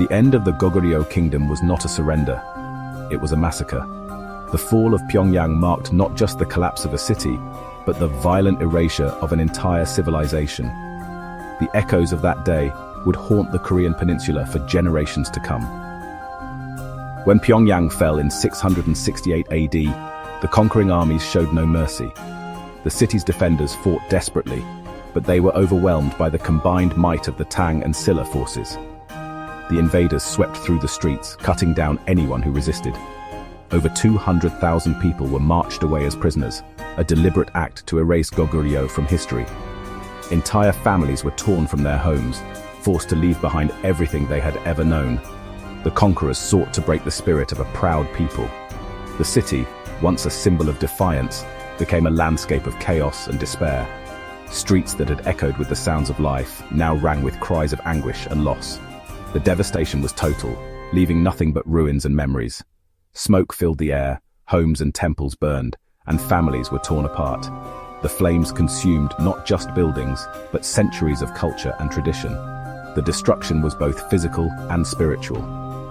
The end of the Goguryeo kingdom was not a surrender. It was a massacre. The fall of Pyongyang marked not just the collapse of a city, but the violent erasure of an entire civilization. The echoes of that day would haunt the Korean peninsula for generations to come. When Pyongyang fell in 668 AD, the conquering armies showed no mercy. The city's defenders fought desperately, but they were overwhelmed by the combined might of the Tang and Silla forces. The invaders swept through the streets, cutting down anyone who resisted. Over 200,000 people were marched away as prisoners, a deliberate act to erase Goguryeo from history. Entire families were torn from their homes, forced to leave behind everything they had ever known. The conquerors sought to break the spirit of a proud people. The city, once a symbol of defiance, became a landscape of chaos and despair. Streets that had echoed with the sounds of life now rang with cries of anguish and loss. The devastation was total, leaving nothing but ruins and memories. Smoke filled the air, homes and temples burned, and families were torn apart. The flames consumed not just buildings, but centuries of culture and tradition. The destruction was both physical and spiritual.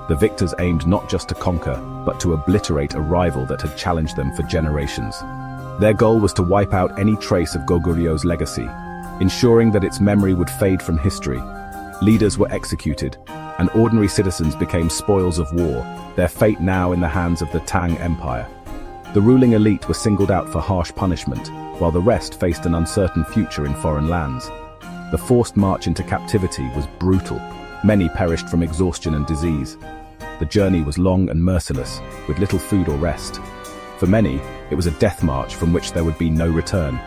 The victors aimed not just to conquer, but to obliterate a rival that had challenged them for generations. Their goal was to wipe out any trace of Goguryeo's legacy, ensuring that its memory would fade from history. Leaders were executed, and ordinary citizens became spoils of war, their fate now in the hands of the Tang Empire. The ruling elite were singled out for harsh punishment, while the rest faced an uncertain future in foreign lands. The forced march into captivity was brutal. Many perished from exhaustion and disease. The journey was long and merciless, with little food or rest. For many, it was a death march from which there would be no return.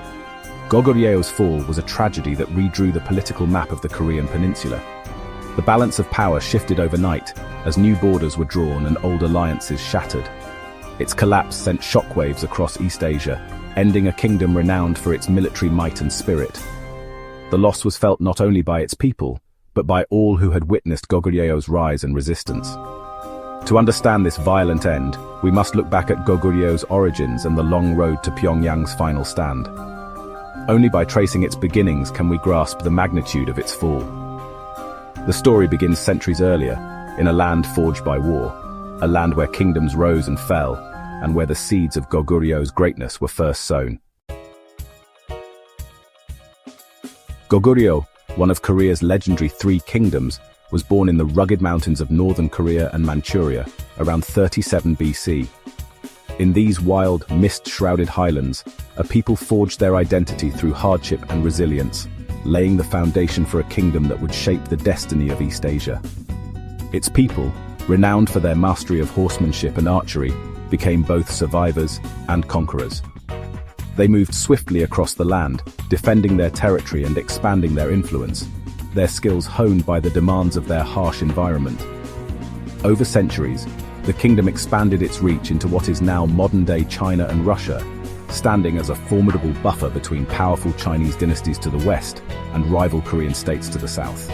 Goguryeo's fall was a tragedy that redrew the political map of the Korean peninsula. The balance of power shifted overnight as new borders were drawn and old alliances shattered. Its collapse sent shockwaves across East Asia, ending a kingdom renowned for its military might and spirit. The loss was felt not only by its people, but by all who had witnessed Goguryeo's rise and resistance. To understand this violent end, we must look back at Goguryeo's origins and the long road to Pyongyang's final stand. Only by tracing its beginnings can we grasp the magnitude of its fall. The story begins centuries earlier, in a land forged by war, a land where kingdoms rose and fell, and where the seeds of Goguryeo's greatness were first sown. Goguryeo, one of Korea's legendary three kingdoms, was born in the rugged mountains of northern Korea and Manchuria around 37 BC. In these wild, mist-shrouded highlands, a people forged their identity through hardship and resilience, laying the foundation for a kingdom that would shape the destiny of East Asia. Its people, renowned for their mastery of horsemanship and archery, became both survivors and conquerors. They moved swiftly across the land, defending their territory and expanding their influence, their skills honed by the demands of their harsh environment. Over centuries, the kingdom expanded its reach into what is now modern-day China and Russia, standing as a formidable buffer between powerful Chinese dynasties to the west and rival Korean states to the south.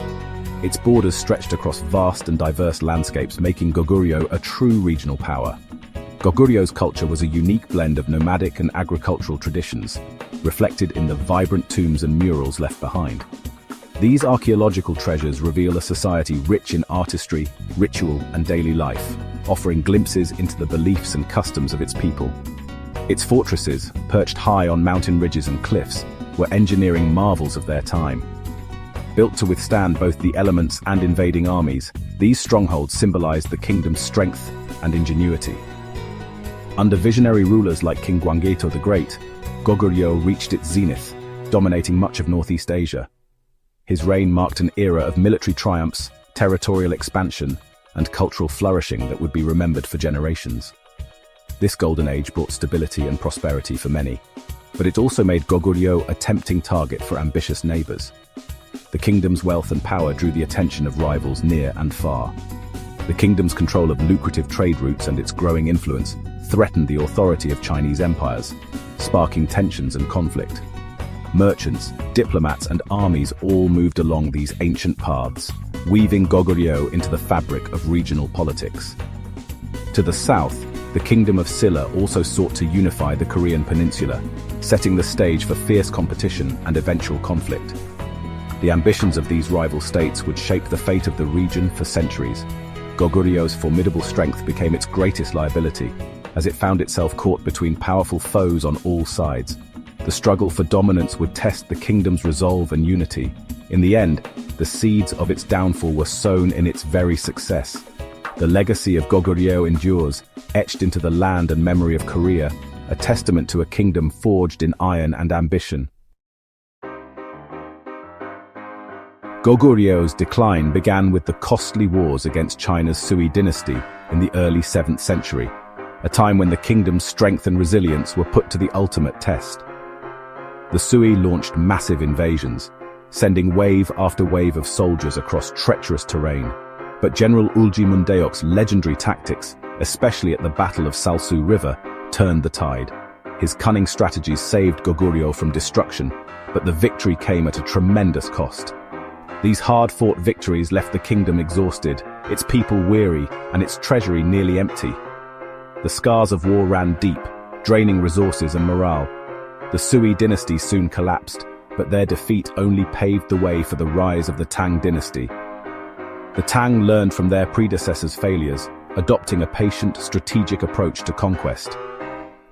Its borders stretched across vast and diverse landscapes, making Goguryeo a true regional power. Goguryeo's culture was a unique blend of nomadic and agricultural traditions, reflected in the vibrant tombs and murals left behind. These archaeological treasures reveal a society rich in artistry, ritual, and daily life, offering glimpses into the beliefs and customs of its people. Its fortresses, perched high on mountain ridges and cliffs, were engineering marvels of their time. Built to withstand both the elements and invading armies, these strongholds symbolized the kingdom's strength and ingenuity. Under visionary rulers like King Goguryeo the Great, Goguryeo reached its zenith, dominating much of Northeast Asia. His reign marked an era of military triumphs, territorial expansion, and cultural flourishing that would be remembered for generations. This golden age brought stability and prosperity for many, but it also made Goguryeo a tempting target for ambitious neighbors. The kingdom's wealth and power drew the attention of rivals near and far. The kingdom's control of lucrative trade routes and its growing influence threatened the authority of Chinese empires, sparking tensions and conflict. Merchants, diplomats, and armies all moved along these ancient paths, weaving Goguryeo into the fabric of regional politics. To the south, the Kingdom of Silla also sought to unify the Korean peninsula, setting the stage for fierce competition and eventual conflict. The ambitions of these rival states would shape the fate of the region for centuries. Goguryeo's formidable strength became its greatest liability, as it found itself caught between powerful foes on all sides. The struggle for dominance would test the kingdom's resolve and unity. In the end, the seeds of its downfall were sown in its very success. The legacy of Goguryeo endures, etched into the land and memory of Korea, a testament to a kingdom forged in iron and ambition. Goguryeo's decline began with the costly wars against China's Sui dynasty in the early 7th century, a time when the kingdom's strength and resilience were put to the ultimate test. The Sui launched massive invasions, sending wave after wave of soldiers across treacherous terrain. But General Ulji Mundeok's legendary tactics, especially at the Battle of Salsu River, turned the tide. His cunning strategies saved Goguryeo from destruction, but the victory came at a tremendous cost. These hard-fought victories left the kingdom exhausted, its people weary, and its treasury nearly empty. The scars of war ran deep, draining resources and morale. The Sui dynasty soon collapsed, but their defeat only paved the way for the rise of the Tang dynasty. The Tang learned from their predecessors' failures, adopting a patient, strategic approach to conquest.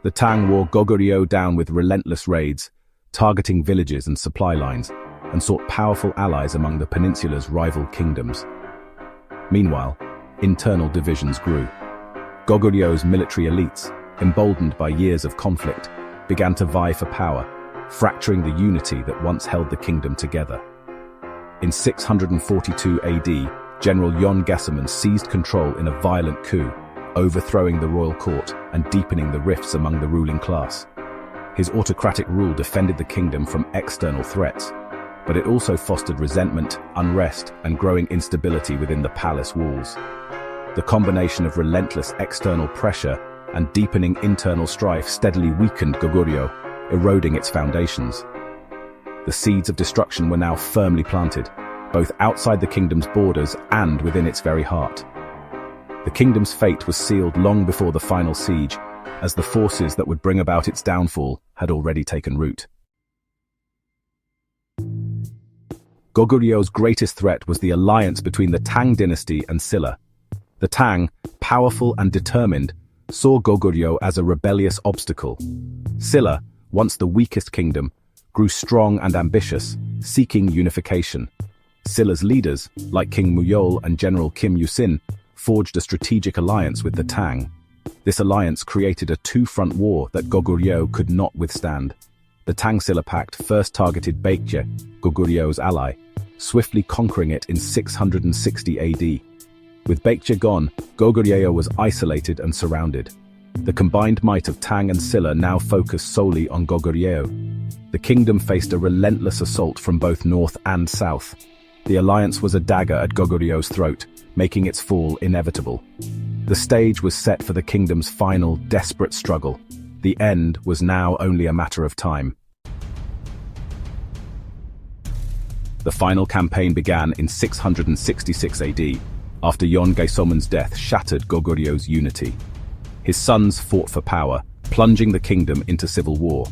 The Tang wore Goguryeo down with relentless raids, targeting villages and supply lines, and sought powerful allies among the peninsula's rival kingdoms. Meanwhile, internal divisions grew. Goguryeo's military elites, emboldened by years of conflict, began to vie for power, fracturing the unity that once held the kingdom together. In 642 AD, General Yon Gasamun seized control in a violent coup, overthrowing the royal court and deepening the rifts among the ruling class. His autocratic rule defended the kingdom from external threats, but it also fostered resentment, unrest, and growing instability within the palace walls. The combination of relentless external pressure and deepening internal strife steadily weakened Goguryeo, eroding its foundations. The seeds of destruction were now firmly planted, both outside the kingdom's borders and within its very heart. The kingdom's fate was sealed long before the final siege, as the forces that would bring about its downfall had already taken root. Goguryeo's greatest threat was the alliance between the Tang dynasty and Silla. The Tang, powerful and determined, saw Goguryeo as a rebellious obstacle. Silla, once the weakest kingdom, grew strong and ambitious, seeking unification. Silla's leaders, like King Muyol and General Kim Yusin, forged a strategic alliance with the Tang. This alliance created a two-front war that Goguryeo could not withstand. The Tang-Silla pact first targeted Baekje, Goguryeo's ally, swiftly conquering it in 660 AD. With Baekje gone, Goguryeo was isolated and surrounded. The combined might of Tang and Silla now focused solely on Goguryeo. The kingdom faced a relentless assault from both north and south. The alliance was a dagger at Goguryeo's throat, making its fall inevitable. The stage was set for the kingdom's final, desperate struggle. The end was now only a matter of time. The final campaign began in 666 AD, after Yon Gaesomun's death shattered Goguryeo's unity. His sons fought for power, plunging the kingdom into civil war.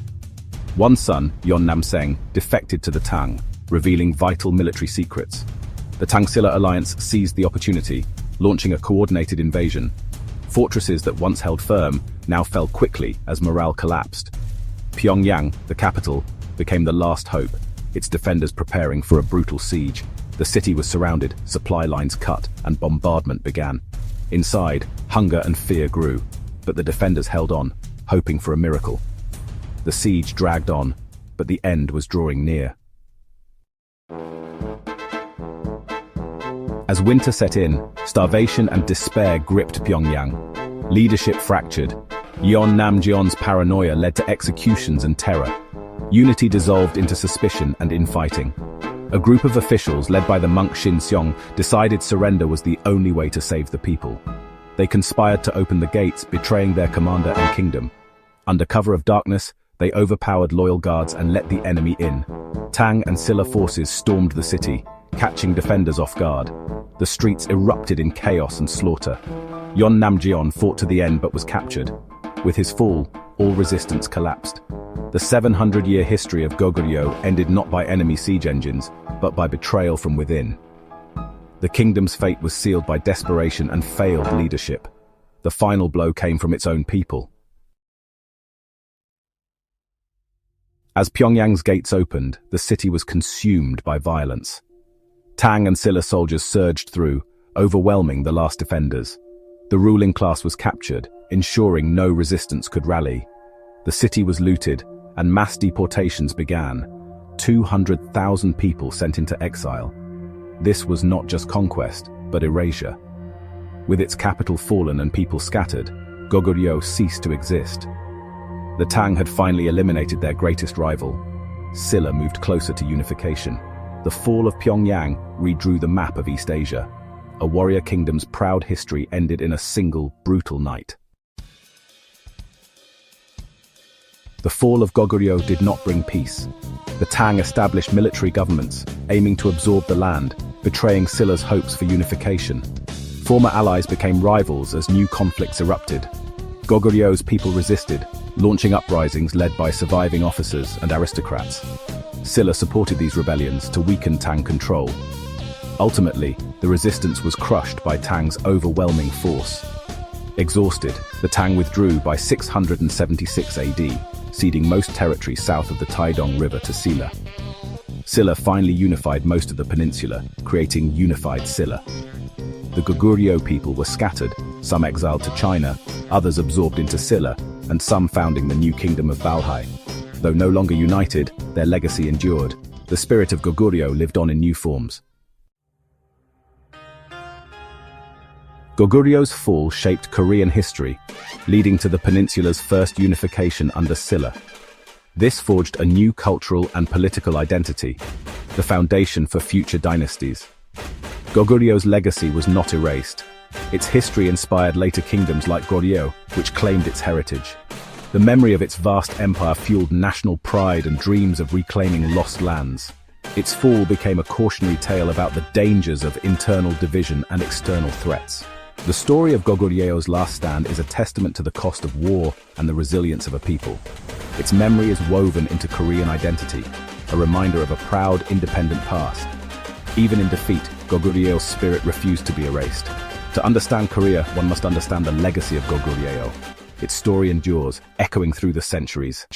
One son, Yon Namseng, defected to the Tang, revealing vital military secrets. The Tang-Silla alliance seized the opportunity, launching a coordinated invasion. Fortresses that once held firm now fell quickly as morale collapsed. Pyongyang, the capital, became the last hope, its defenders preparing for a brutal siege. The city was surrounded, supply lines cut, and bombardment began. Inside, hunger and fear grew, but the defenders held on, hoping for a miracle. The siege dragged on, but the end was drawing near. As winter set in, starvation and despair gripped Pyongyang. Leadership fractured. Yon Namjeon's paranoia led to executions and terror. Unity dissolved into suspicion and infighting. A group of officials led by the monk Shin Seong decided surrender was the only way to save the people. They conspired to open the gates, betraying their commander and kingdom. Under cover of darkness, they overpowered loyal guards and let the enemy in. Tang and Silla forces stormed the city, catching defenders off guard. The streets erupted in chaos and slaughter. Yon Namjeon fought to the end but was captured. With his fall, all resistance collapsed. The 700-year history of Goguryeo ended not by enemy siege engines, but but by betrayal from within. The kingdom's fate was sealed by desperation and failed leadership. The final blow came from its own people. As Pyongyang's gates opened, the city was consumed by violence. Tang and Silla soldiers surged through, overwhelming the last defenders. The ruling class was captured, ensuring no resistance could rally. The city was looted, and mass deportations began. 200,000 people sent into exile. This was not just conquest, but erasure. With its capital fallen and people scattered, Goguryeo ceased to exist. The Tang had finally eliminated their greatest rival. Silla moved closer to unification. The fall of Pyongyang redrew the map of East Asia. A warrior kingdom's proud history ended in a single, brutal night. The fall of Goguryeo did not bring peace. The Tang established military governments, aiming to absorb the land, betraying Silla's hopes for unification. Former allies became rivals as new conflicts erupted. Goguryeo's people resisted, launching uprisings led by surviving officers and aristocrats. Silla supported these rebellions to weaken Tang control. Ultimately, the resistance was crushed by Tang's overwhelming force. Exhausted, the Tang withdrew by 676 AD, ceding most territory south of the Taedong River to Silla. Silla finally unified most of the peninsula, creating unified Silla. The Goguryeo people were scattered, some exiled to China, others absorbed into Silla, and some founding the new kingdom of Balhae. Though no longer united, their legacy endured. The spirit of Goguryeo lived on in new forms. Goguryeo's fall shaped Korean history, leading to the peninsula's first unification under Silla. This forged a new cultural and political identity, the foundation for future dynasties. Goguryeo's legacy was not erased. Its history inspired later kingdoms like Goguryeo, which claimed its heritage. The memory of its vast empire fueled national pride and dreams of reclaiming lost lands. Its fall became a cautionary tale about the dangers of internal division and external threats. The story of Goguryeo's last stand is a testament to the cost of war and the resilience of a people. Its memory is woven into Korean identity, a reminder of a proud, independent past. Even in defeat, Goguryeo's spirit refused to be erased. To understand Korea, one must understand the legacy of Goguryeo. Its story endures, echoing through the centuries.